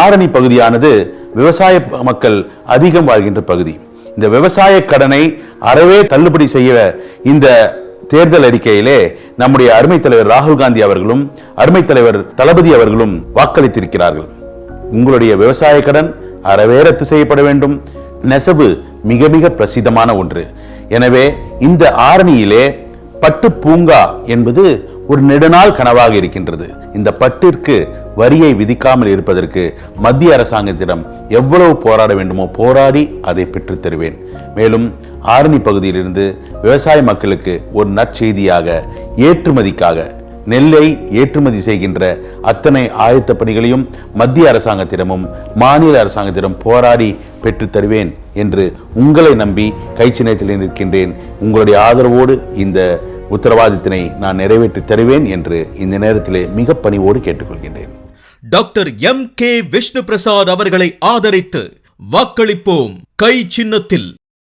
ஆரணி பகுதியானது விவசாய மக்கள் அதிகம் வாழ்கின்ற பகுதி. இந்த விவசாய கடனை அறவே தள்ளுபடி செய்ய இந்த தேர்தல் அறிக்கையிலே நம்முடைய அருமை தலைவர் ராகுல் காந்தி அவர்களும் அருமை தலைவர் தளபதி அவர்களும் வாக்களித்திருக்கிறார்கள். உங்களுடைய விவசாய கடன் அறவே ரத்து செய்யப்பட வேண்டும். நெசவு மிக மிக பிரசித்தமான ஒன்று. எனவே இந்த ஆரணியிலே பட்டு பூங்கா என்பது ஒரு நெடுநாள் கனவாக இருக்கின்றது. இந்த பட்டிற்கு வரியை விதிக்காமல் இருப்பதற்கு மத்திய அரசாங்கத்திடம் எவ்வளவு போராட வேண்டுமோ போராடி அதை பெற்றுத் தருவேன். மேலும் ஆரணி பகுதியிலிருந்து விவசாய மக்களுக்கு ஒரு நற்செய்தியாக, ஏற்றுமதிக்காக நெல்லை ஏற்றுமதி செய்கின்ற அத்தனை ஆயத்த பணிகளையும் மத்திய அரசாங்கத்திடமும் மாநில அரசாங்கத்திடம் போராடி பெற்றுத் தருவேன் என்று உங்களை நம்பி கைச்சின்னத்தில் நிற்கின்றேன். உங்களுடைய ஆதரவோடு இந்த உத்தரவாதத்தினை நான் நிறைவேற்றி தருவேன் என்று இந்த நேரத்திலே மிக பணிவோடு கேட்டுக்கொள்கின்றேன். Doctor M K Vishnu Prasad அவர்களை ஆதரித்து வாக்களிப்போம் கை சின்னத்தில்.